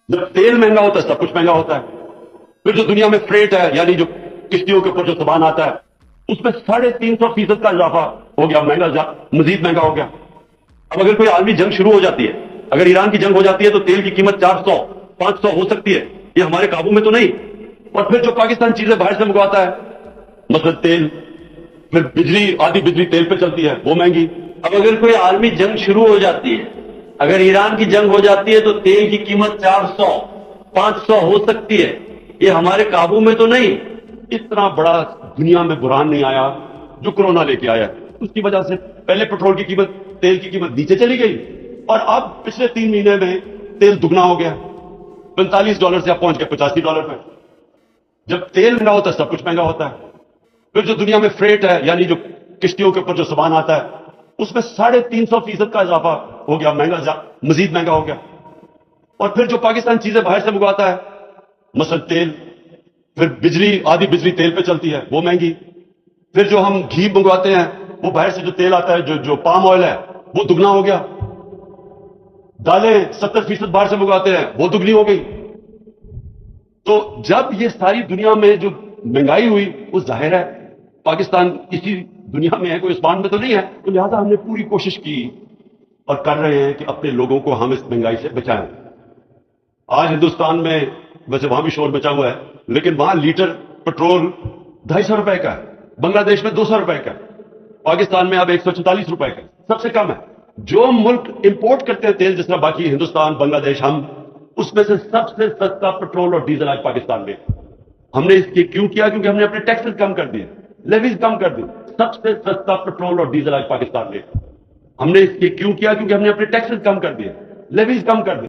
جب تیل مہنگا ہوتا ہے سب کچھ مہنگا ہوتا ہے. پھر جو دنیا میں فریٹ ہے یعنی جو کشتیوں کے اوپر جو سامان آتا ہے اس میں 350% کا اضافہ ہو گیا, مزید مہنگا ہو گیا. اب اگر کوئی عالمی جنگ شروع ہو جاتی ہے, اگر ایران کی جنگ ہو جاتی ہے تو تیل کی قیمت 400-500 ہو سکتی ہے. یہ ہمارے قابو میں تو نہیں. اور پھر جو پاکستان چیزیں باہر سے منگواتا ہے مثلا تیل, پھر بجلی, آدھی بجلی تیل پہ چلتی ہے وہ مہنگی. اب اگر کوئی عالمی جنگ شروع ہو جاتی ہے, اگر ایران کی جنگ ہو جاتی ہے تو تیل کی قیمت 400-500 ہو سکتی ہے. یہ ہمارے قابو میں تو نہیں. اتنا بڑا دنیا میں بحران نہیں آیا جو کورونا لے کے آیا. اس کی وجہ سے پہلے پیٹرول کی قیمت, تیل کی قیمت نیچے چلی گئی اور اب پچھلے 3 مہینے میں تیل دگنا ہو گیا. $45 سے اب پہنچ گیا $85 پہ. جب تیل مہنگا ہوتا ہے سب کچھ مہنگا ہوتا ہے. پھر جو دنیا میں فریٹ ہے یعنی جو کشتیوں کے اوپر جو سامان آتا ہے اس میں 350% کا اضافہ ہو گیا, مزید مہنگا ہو گیا. اور پھر جو پاکستان چیزیں باہر سے منگواتا ہے مثلا تیل, پھر بجلی, آدھی بجلی تیل پہ چلتی ہے وہ مہنگی. پھر جو ہم گھی منگواتے ہیں وہ باہر سے جو تیل آتا ہے جو پام آئل ہے وہ دگنا ہو گیا. دالیں 70% باہر سے منگواتے ہیں وہ دگنی ہو گئی. تو جب یہ ساری دنیا میں جو مہنگائی ہوئی وہ ظاہر ہے پاکستان اسی دنیا میں ہے, کوئی اسمان میں تو نہیں ہے. تو لہٰذا ہم نے پوری کوشش کی اور کر رہے ہیں کہ اپنے لوگوں کو ہم اس مہنگائی سے بچائیں. آج ہندوستان میں ویسے وہاں بھی شور بچا ہوا ہے لیکن وہاں لیٹر پیٹرول $250 کا ہے, بنگلہ دیش میں $200 کا ہے, پاکستان میں اب $144 کا ہے, سب سے کم ہے. جو ملک امپورٹ کرتے ہیں تیل جس طرح باقی ہندوستان, بنگلہ دیش, ہم اس میں سے سب سے سستا پیٹرول اور ڈیزل آج پاکستان میں. ہم نے اس کی کیوں کیا؟ کیونکہ ہم نے اپنے ٹیکسز کم کر دیے, لیویز کم کر دی. سب سے سستا پیٹرول اور ڈیزل آج پاکستان میں. ہم نے اس کی کیوں کیا؟ کیونکہ ہم نے اپنے ٹیکسز کم کر دیے, لیویز کم کر دی.